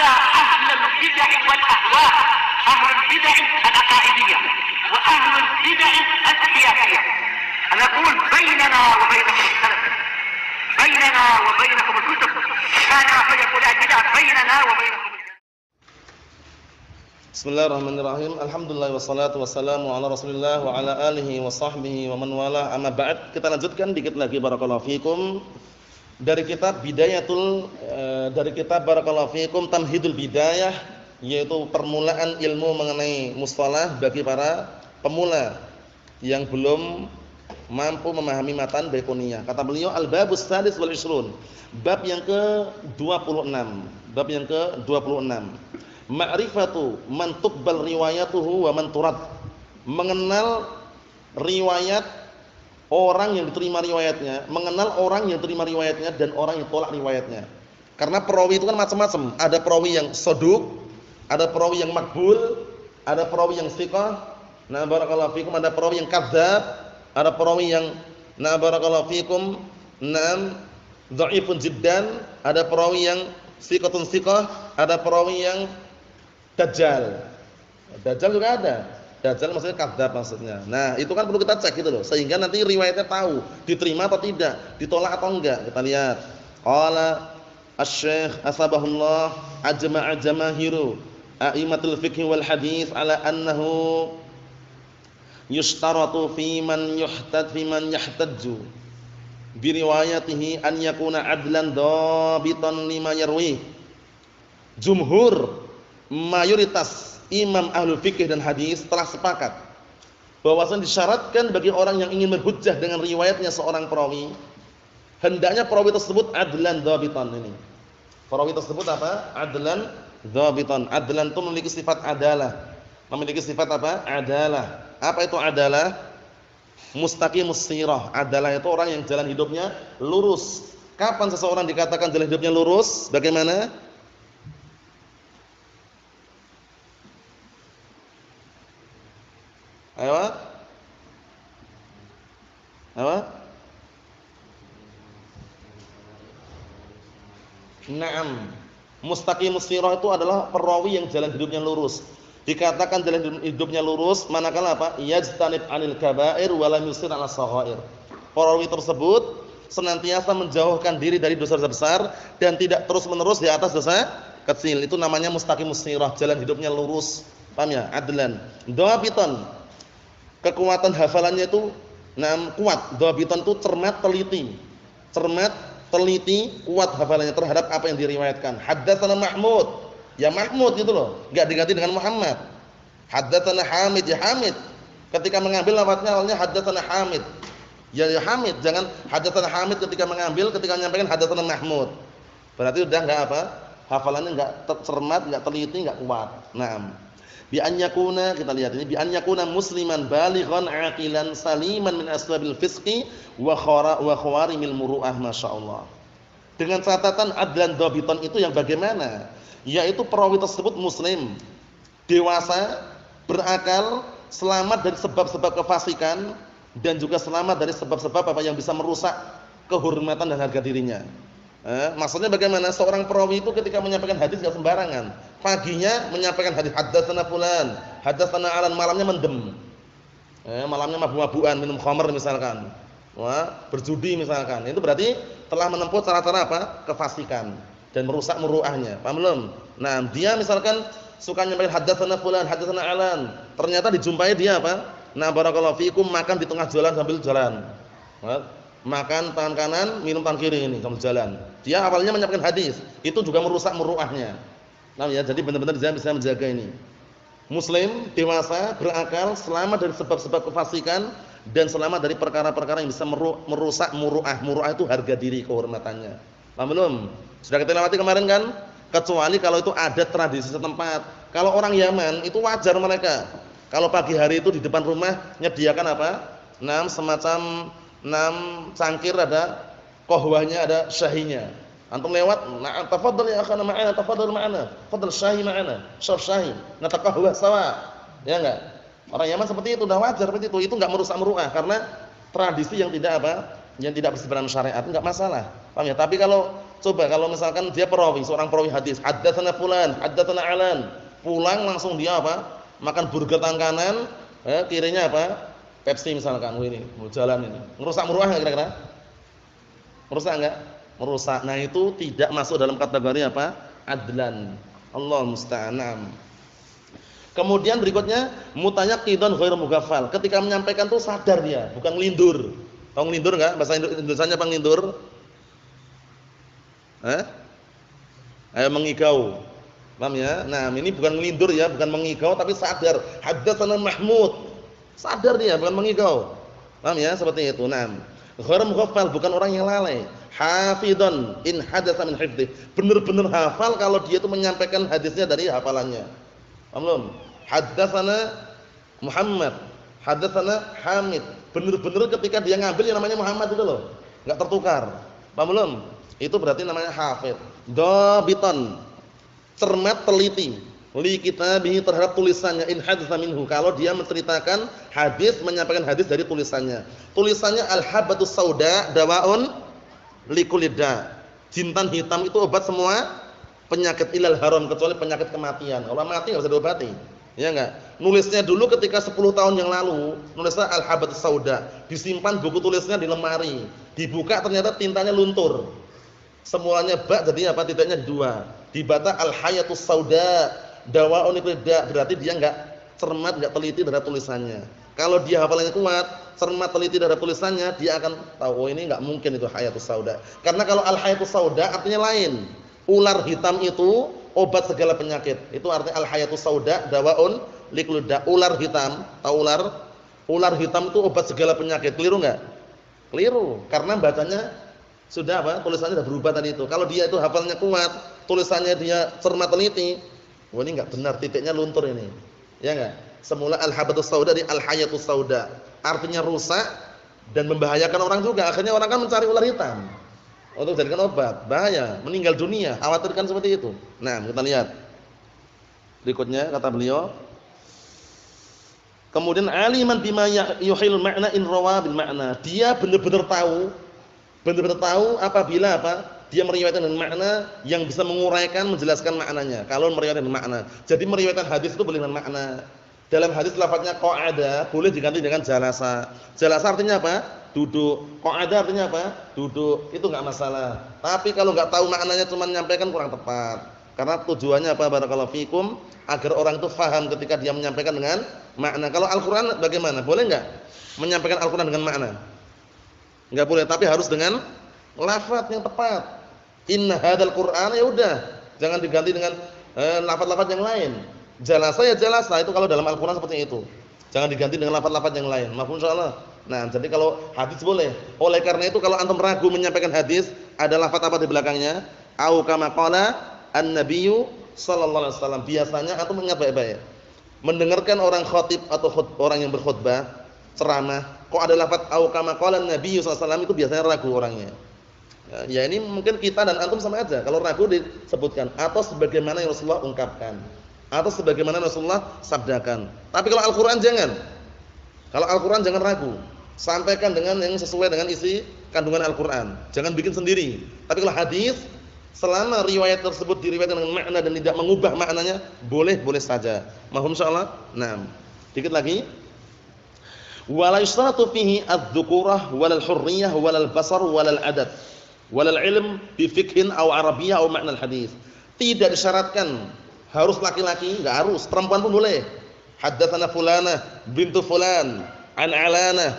على أهل البدع والأهواء، أهل البدع العقائدية وأهل البدع السياسية. أنا أقول بيننا وبينكم السلف، بيننا وبينكم الكتب، كان فيقول البدع بيننا وبينكم. Bismillahirrahmanirrahim. Alhamdulillah wassalatu wassalamu ala Rasulillah wa ala alihi wa sahbihi wa man wala. Amma ba'd. Kita lanjutkan dikit lagi barakallahu fikum dari kitab barakallahu fikum Tamhidul Bidayah, yaitu permulaan ilmu mengenai mustalah bagi para pemula yang belum mampu memahami matan baiquniyah. Kata beliau al-babus sadis wal 20, bab yang ke-26. Bab yang ke-26. Ma'rifatu man tuqbal riwayatuhu wa man turad. Mengenal riwayat orang yang diterima riwayatnya, mengenal orang yang terima riwayatnya dan orang yang tolak riwayatnya. Karena perawi itu kan macam-macam. Ada perawi yang saduq, ada perawi yang makbul, ada perawi yang thiqah. Nah, barakallahu fikum, ada perawi yang kadzdzab, ada perawi yang nah barakallahu fikum dhaifun jiddan, ada perawi yang thiqatun thiqah, ada perawi yang dajjal. Dajjal juga ada. Dajjal maksudnya kadzdzab maksudnya. Nah, itu kan perlu kita cek gitu loh, sehingga nanti riwayatnya tahu diterima atau tidak, ditolak atau enggak. Kita lihat. Qala Asy-Syaikh asbahullah ajma'a jamaahiru a'immatul fiqh wal hadits ala annahu yushtaratu fi man yahtajju bi riwayatihi an yakuna adlan dhabitan lima yarwi. Jumhur, mayoritas imam ahlul fikih dan hadis telah sepakat bahwasanya disyaratkan bagi orang yang ingin berhujjah dengan riwayatnya seorang perawi, hendaknya perawi tersebut adlan dhabitan. Ini perawi tersebut apa? Adlan dhabitan. Adlan itu memiliki sifat adalah, memiliki sifat apa? Adalah. Apa itu adalah? Mustaqimus sirah. Adalah itu orang yang jalan hidupnya lurus. Kapan seseorang dikatakan jalan hidupnya lurus? Bagaimana? Ayo. Apa? Naam. Mustaqimus sirah itu adalah perawi yang jalan hidupnya lurus. Dikatakan jalan hidupnya lurus manakala apa? Yajtanib 'anil kaba'ir wa lam yusir 'ala shaghair. Perawi tersebut senantiasa menjauhkan diri dari dosa-dosa besar dan tidak terus-menerus di atas dosa kecil. Itu namanya mustaqimus sirah, jalan hidupnya lurus. Paham ya? Adlan. Dhabitan. Kekuatan hafalannya itu kuat. Dhabitan itu cermat, teliti. Cermat, teliti, kuat hafalannya terhadap apa yang diriwayatkan. Haddatsana Mahmud. Ya Mahmud gitu loh, enggak diganti dengan Muhammad. Haddatsana Hamid, ya Hamid. Ketika mengambil lafadznya awalnya haddatsana Hamid. Ya Hamid, jangan haddatsana Hamid ketika mengambil, ketika menyampaikan haddatsana Mahmud. Berarti udah enggak apa? Hafalannya enggak cermat, enggak teliti, enggak kuat. Naam. Bi an yakuna, kita lihat ini, bi an yakuna musliman balighan aqilan saliman min asbabil fisqi wa khawarimil muru'ah, masyaallah. Dengan catatan adlan dhabitan itu yang bagaimana? Yaitu perawi tersebut muslim, dewasa, berakal, selamat dari sebab-sebab kefasikan dan juga selamat dari sebab-sebab apa yang bisa merusak kehormatan dan harga dirinya. Maksudnya bagaimana? Seorang perawi itu ketika menyampaikan hadis enggak sembarangan. Paginya menyampaikan hadis haddatsana fulan, haddatsana alan, malamnya mendem. Malamnya mabuk-mabukan, minum khamr misalkan. Berjudi misalkan. Itu berarti telah menempuh cara-cara apa? Kefasikan dan merusak muruahnya. Paham belum? Nah, dia misalkan suka nyampaikan haddatsana fulan, haddatsana alan, ternyata dijumpai dia apa? Nah, barakallahu fikum makan di tengah jalan sambil jalan. Makan tangan kanan, minum tangan kiri ini sambil jalan. Dia awalnya menyampaikan hadis, itu juga merusak muruahnya. Nah, ya, jadi benar-benar dia bisa menjaga ini. Muslim, dewasa, berakal, selamat dari sebab-sebab kefasikan dan selamat dari perkara-perkara yang bisa merusak muruah. Muruah itu harga diri, kehormatannya. Paham belum? Sudah kita lewati kemarin kan? Kecuali kalau itu ada tradisi setempat. Kalau orang Yaman itu wajar mereka. Kalau pagi hari itu di depan rumah nyediakan apa? Semacam cangkir, ada qahwahnya, ada syahinya. Antum lewat, nah tafadhal ya akhana ma'ana, tafadhal ma'ana, tafadhal syahi ma'ana, syarb syahi, nataqahwa sawa. Ya enggak? Orang Yaman seperti itu, udah wajar seperti itu. Itu enggak merusak muruah karena tradisi yang tidak apa? Yang tidak berseberangan syariat, enggak masalah. Paham ya? Tapi kalau coba kalau misalkan dia perawi, seorang perawi hadis, haddatsana fulan, haddatsana alan, pulang langsung dia apa? Makan burger tangan kanan, kirinya apa? Pepsi misalkan. Oh ini, mau jalan ini. Merusak muruah enggak kira-kira? Merusak enggak? Merusak. Nah, itu tidak masuk dalam kategori apa? Adlan. Allah musta'an. Kemudian berikutnya mutayaqqidun ghairu mughaffal. Ketika menyampaikan tuh sadar dia, bukan ngelindur. Tahu ngelindur enggak? Bahasa Indonesianya apa ngelindur? Ayo mengigau. Paham ya? Nah, ini bukan ngelindur ya, bukan mengigau tapi sadar. Haddatsana Mahmud. Sadar dia, bukan mengigau. Paham ya? Seperti itu. Nah, ghairu mughaffal, bukan orang yang lalai. Hafidun in hadatsa min hifdzi. Benar-benar hafal kalau dia itu menyampaikan hadisnya dari hafalannya. Paham belum? Haddatsana Muhammad, haddatsana Hamid. Benar-benar ketika dia ngambil yang namanya Muhammad itu loh, enggak tertukar. Paham belum? Itu berarti namanya hafid. Dhabitan, cermat teliti. Li kitabihi terhadap tulisannya, in hadatsa minhu. Kalau dia menceritakan hadis, menyampaikan hadis dari tulisannya. Tulisannya al-habbatus sauda dawaun likulida. Jintan hitam itu obat semua penyakit ilal haram kecuali penyakit kematian. Kalau mati enggak bisa diobati. Ya enggak? Nulisnya dulu ketika 10 tahun yang lalu, nulisnya al-habbatus sauda, disimpan buku tulisnya di lemari. Dibuka ternyata tintanya luntur. Semuanya ba jadinya apa? Titiknya 2. Dibaca al-hayatus sauda, dawaun likulida. Berarti dia enggak cermat, enggak teliti terhadap tulisannya. Kalau dia hafalannya kuat, cermat teliti terhadap tulisannya, dia akan tahu oh ini enggak mungkin itu hayatus sauda. Karena kalau al-hayatus sauda artinya lain. Ular hitam itu obat segala penyakit. Itu artinya al-hayatus sauda dawaun likulida. Ular hitam, tahu ular? Ular hitam itu obat segala penyakit. Keliru enggak? Keliru. Karena bacanya sudah apa? Tulisannya sudah berubah tadi itu. Kalau dia itu hafalnya kuat, tulisannya dia cermat teliti, wah ini enggak benar, titiknya luntur ini. Ya enggak? Semula al-habbatus sauda di al-hayatus sauda. Artinya rusak dan membahayakan orang juga. Akhirnya orang kan mencari ular hitam untuk jadikan obat. Bahaya, meninggal dunia. Khawatirkan seperti itu. Nah, kita lihat. Berikutnya kata beliau, kemudian aliman bima yuhilul ma'na in rawa bil ma'na. Dia benar-benar tahu apabila apa? Dia meriwayatkan dengan makna yang bisa menguraikan, menjelaskan maknanya. Kalau meriwayatkan dengan makna. Jadi meriwayatkan hadis itu boleh dengan makna. Dalam hadis lafadznya qa'ada boleh diganti dengan jalasa. Jalasa artinya apa? Duduk. Qa'ada artinya apa? Duduk. Itu enggak masalah. Tapi kalau enggak tahu maknanya cuma menyampaikan kurang tepat. Karena tujuannya apa? Barakallahu fikum, agar orang itu faham ketika dia menyampaikan dengan makna. Kalau Al-Qur'an bagaimana? Boleh enggak menyampaikan Al-Qur'an dengan makna? Enggak boleh, tapi harus dengan lafaz yang tepat. Inna hadzal Qur'ana, ya udah, jangan diganti dengan lafaz-lafaz yang lain. Jalasa ya jalasa, itu kalau dalam Al-Qur'an seperti itu. Jangan diganti dengan lafaz-lafaz yang lain. Mafhum insyaallah. Nah, jadi kalau hadis boleh. Oleh karena itu kalau antum ragu menyampaikan hadis, ada lafaz apa di belakangnya? Au kama qala an-nabiyyu sallallahu alaihi wasallam. Biasanya antum ingat baik-baik. Mendengarkan orang khatib atau orang yang berkhutbah, ceramah, kok ada lafaz au kama qala an-nabiyyu sallallahu alaihi wasallam, itu biasanya ragu orangnya. Ya ini mungkin kita dan antum sama aja. Kalau ragu disebutkan atau sebagaimana yang Rasulullah ungkapkan atau sebagaimana Rasulullah sabdakan. Tapi kalau Al-Qur'an jangan. Kalau Al-Qur'an jangan ragu. Sampaikan dengan yang sesuai dengan isi kandungan Al-Qur'an. Jangan bikin sendiri. Tapi kalau hadis, selama riwayat tersebut diriwayatkan dengan makna dan tidak mengubah maknanya, boleh-boleh saja. Mahum insyaallah. Nah, dikit lagi. Wala yustaratu fihi adz-dzukurah walal hurriyah walal basar walal adad. Walal ilm bi fiqhin aw arabiyyah aw makna al-hadis. Tidak disyaratkan harus laki-laki, enggak harus, perempuan pun boleh. Haddatsana fulanah bintu fulan an alana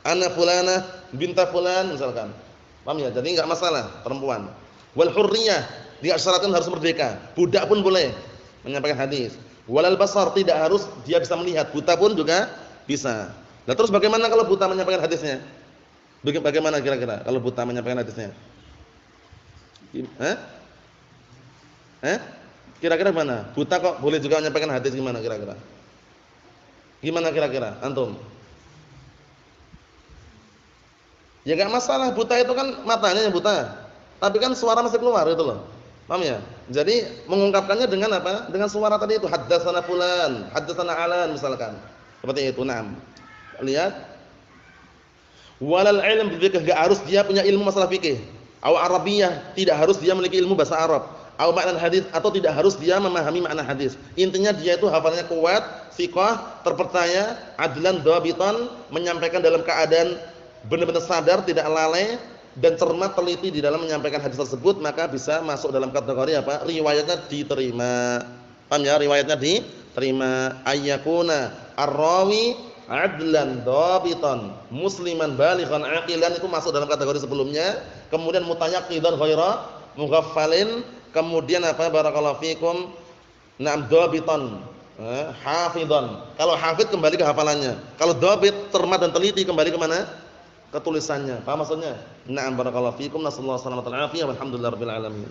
anna fulanah binta fulan misalkan. Paham ya? Jadi enggak masalah perempuan. Wal hurriyah, tidak syaratkan harus merdeka. Budak pun boleh menyampaikan hadis. Walal basar, tidak harus dia bisa melihat. Buta pun juga bisa. Nah, terus bagaimana kalau buta menyampaikan hadisnya? Bagaimana kira-kira kalau buta menyampaikan hadisnya? Kira-kira gimana? Buta kok boleh juga menyampaikan hadis, gimana kira-kira? Gimana kira-kira antum? Ya enggak masalah, buta itu kan matanya yang buta. Tapi kan suara masih keluar itu loh. Paham ya? Jadi mengungkapkannya dengan apa? Dengan suara tadi itu, haddatsana fulan, haddatsana alan misalkan. Seperti itu. Naam. Lihat. Walal ilm bi fiqh, enggak harus dia punya ilmu masalah fikih. Au Arabiyyah, tidak harus dia memiliki ilmu bahasa Arab. Au ma'nan hadis, atau tidak harus dia memahami makna hadis. Intinya dia itu hafalannya kuat, thiqah, terpercaya, adlan dhabitan, menyampaikan dalam keadaan benar-benar sadar, tidak lalai dan cermat teliti di dalam menyampaikan hadis tersebut, maka bisa masuk dalam kategori apa? Riwayatnya diterima. Paham ya? Riwayatnya diterima. Ayyakuna ar-rawi adlan dhabitan musliman balighan aqilan, itu masuk dalam kategori sebelumnya. Kemudian mutayaqqidan ghaira mughaffalin, kemudian apa? Barakallahu fikum, na'am dhabitan, hafidhan. Kalau hafid kembali ke hafalannya. Kalau dhabit cermat dan teliti kembali ke mana? Ke tulisannya. Paham maksudnya? Na'am barakallahu fikum, nasallahu alaihi wasallam, walhamdulillahirabbil alamin.